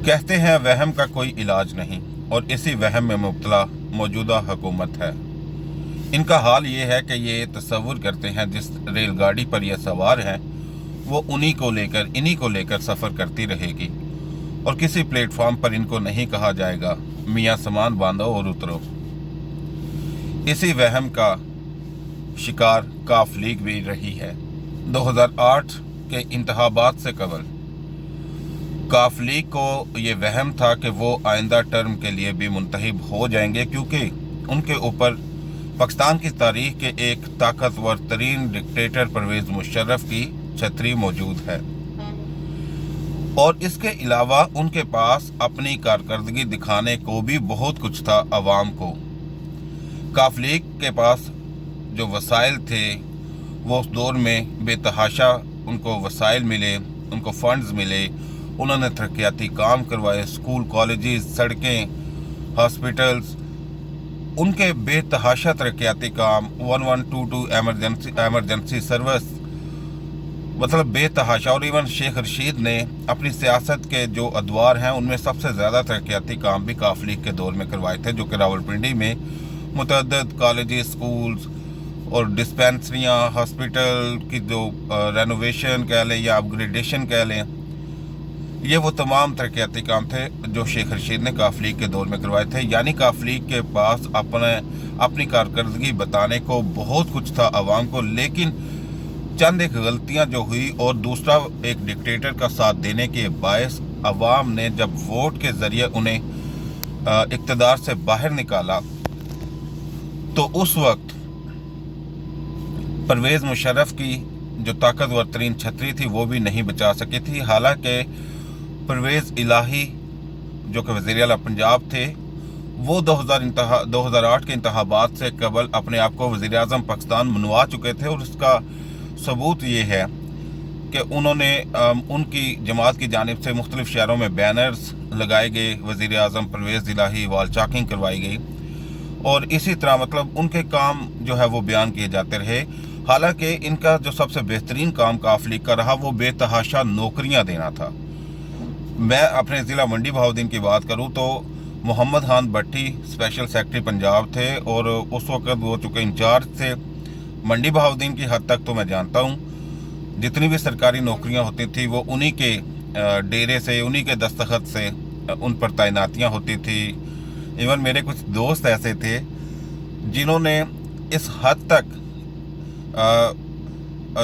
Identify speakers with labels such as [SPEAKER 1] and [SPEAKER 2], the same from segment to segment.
[SPEAKER 1] कहते हैं वहम का कोई इलाज नहीं और इसी वहम में मुब्तला मौजूदा हुकूमत है। इनका हाल ये है कि ये तसव्वुर करते हैं जिस रेलगाड़ी पर ये सवार हैं वो इन्हीं को लेकर सफ़र करती रहेगी और किसी प्लेटफॉर्म पर इनको नहीं कहा जाएगा मियाँ सामान बांधो और उतरो। इसी वहम का शिकार काफ लीग भी रही है। 2008 के इंतखाबात से कबल काफ लीग को ये वहम था कि वो आइंदा टर्म के लिए भी मुंतखब हो जाएंगे क्योंकि उनके ऊपर पाकिस्तान की तारीख के एक ताकतवर तरीन डिक्टेटर परवेज़ मुशर्रफ की छतरी मौजूद है और इसके अलावा उनके पास अपनी कारकर्दगी दिखाने को भी बहुत कुछ था। अवाम को काफ लीग के पास जो वसाइल थे वो उस दौर में बेतहाशा उनको वसाइल मिले, उनको फंड्स मिले, उन्होंने तरक्याती काम करवाए, स्कूल, कॉलेजेस, सड़कें, हॉस्पिटल्स, उनके बेतहाशा तरक्याती काम, 1122 एमरजेंसी सर्विस, मतलब बेतहाशा। और इवन शेख रशीद ने अपनी सियासत के जो अदवार हैं उनमें सबसे ज़्यादा तरक्याती काम भी काफ लीग के दौर में करवाए थे, जो कि रावलपिंडी में मुतअद्दिद कॉलेजेस, स्कूल्स और डिस्पेंसरियाँ, हॉस्पिटल की जो रेनोवेशन कह लें या अपग्रेडेशन कह लें, ये वो तमाम तरक्याती काम थे जो शेख रशीद ने काफ लीग के दौर में करवाए थे। यानी काफ लीग के पास अपनी कारकर्दगी बताने को बहुत कुछ था अवाम को, लेकिन चंद एक गलतियां जो हुई और दूसरा एक डिक्टेटर का साथ देने के बायस अवाम ने जब वोट के ज़रिए उन्हें इक़्तिदार से बाहर निकाला तो उस वक्त परवेज़ मुशर्रफ की जो ताकतवर तरीन छतरी थी वो भी नहीं बचा सकी थी। हालांकि परवेज़ इलाही जो कि वज़ीर आला पंजाब थे वो 2008 के इंतखाबात से कबल अपने आप को वज़ीर आज़म पाकिस्तान मनवा चुके थे और उसका सबूत ये है कि उन्होंने उनकी जमात की जानिब से मुख्तलिफ शहरों में बैनर्स लगाए गए, वज़ीर आज़म परवेज़ इलाही वॉल चाकिंग करवाई गई और इसी तरह मतलब उनके काम जो है वो बयान किए जाते रहे। हालांकि इनका जो सबसे बेहतरीन काम काफ लीग का रहा वो बेतहाशा नौकरियां देना था। मैं अपने ज़िला मंडी बहाउद्दीन की बात करूं तो मोहम्मद खान भट्टी स्पेशल सेक्रेटरी पंजाब थे और उस वक्त वो चुके इंचार्ज थे मंडी बहाउद्दीन की हद तक तो मैं जानता हूं जितनी भी सरकारी नौकरियां होती थी वो उन्हीं के डेरे से, उन्हीं के दस्तखत से उन पर तैनातियां होती थी। इवन मेरे कुछ दोस्त ऐसे थे जिन्होंने इस हद तक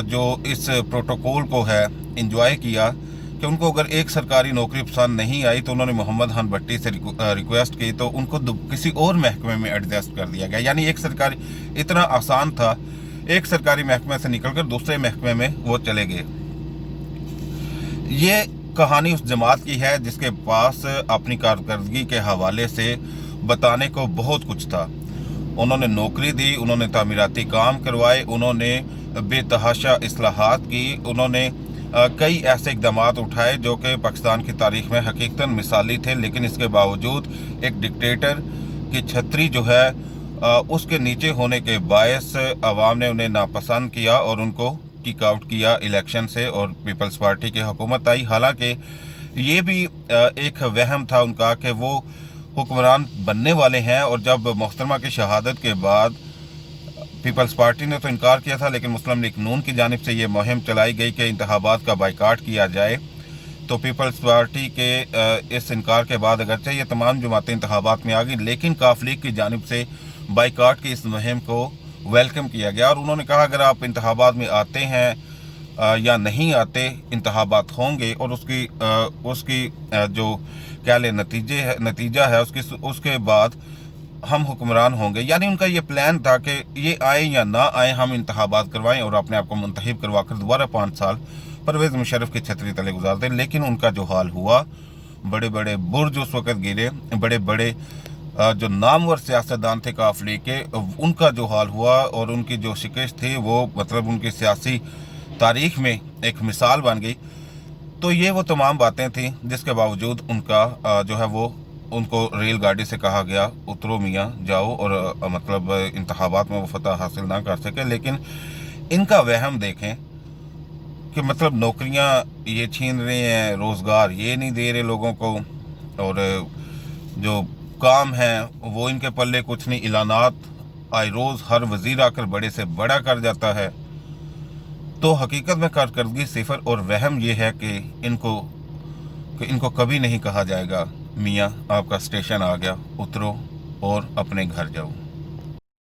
[SPEAKER 1] जो इस प्रोटोकॉल को है इंजॉय किया कि उनको अगर एक सरकारी नौकरी पसंद नहीं आई तो उन्होंने मोहम्मद खान भट्टी से रिक्वेस्ट की तो उनको किसी और महकमे में एडजस्ट कर दिया गया। यानी एक सरकारी, इतना आसान था, एक सरकारी महकमे से निकलकर दूसरे महकमे में वो चले गए। ये कहानी उस जमात की है जिसके पास अपनी कारकर्दगी के हवाले से बताने को बहुत कुछ था। उन्होंने नौकरी दी, उन्होंने तामीराती काम करवाए, उन्होंने बेतहाशा इस्लाहात की, उन्होंने कई ऐसे इकदाम उठाए जो कि पाकिस्तान की तारीख में हकीकतन मिसाली थे। लेकिन इसके बावजूद एक डिक्टेटर की छतरी जो है उसके नीचे होने के बायस अवाम ने उन्हें नापसंद किया और उनको किक आउट किया इलेक्शन से और पीपल्स पार्टी की हुकूमत आई। हालांकि ये भी एक वहम था उनका कि वो हुक्मरान बनने वाले हैं और जब मोहतरमा की शहादत के बाद पीपल्स पार्टी ने तो इनकार किया था लेकिन मुस्लिम लीग नून की जानिब से ये मुहिम चलाई गई कि इंतखाबात का बाइकाट किया जाए, तो पीपल्स पार्टी के इस इनकार के बाद अगरचे ये तमाम जमातें इंतखाबात में आ गई लेकिन काफ लीग की जानिब से बाइकाट की इस मुहिम को वेलकम किया गया और उन्होंने कहा अगर आप इंतखाबात में आते हैं या नहीं आते, इंतखाबात होंगे और उसकी जो क्या ले नतीजा है उसके बाद हम हुक्मरान होंगे। यानी उनका ये प्लान था कि ये आए या ना आए हम इंतखाबात करवाएं और अपने आप को मुंतखब करवा कर दोबारा 5 साल परवेज़ मुशर्रफ की छतरी तले गुजार दें। लेकिन उनका जो हाल हुआ, बड़े बड़े बुर्ज उस वक़्त गिरे, बड़े बड़े जो नामवर सियासतदान थे काफ लीग के, उनका जो हाल हुआ और उनकी जो शिकस्त थी वो मतलब उनकी सियासी तारीख में एक मिसाल बन गई। तो ये वो तमाम बातें थी जिसके बावजूद उनका जो है वो उनको रेलगाड़ी से कहा गया उतरो मियाँ जाओ और मतलब इंतखाबात में वो फतह हासिल ना कर सके। लेकिन इनका वहम देखें कि मतलब नौकरियां ये छीन रहे हैं, रोज़गार ये नहीं दे रहे लोगों को, और जो काम है वो इनके पल्ले कुछ नहीं। ऐलानात आए रोज़ हर वज़ीर आकर बड़े से बड़ा कर जाता है। तो हकीकत में कारकर्दगी सिफर और वहम ये है कि इनको कभी नहीं कहा जाएगा मियाँ आपका स्टेशन आ गया, उतरो और अपने घर जाओ।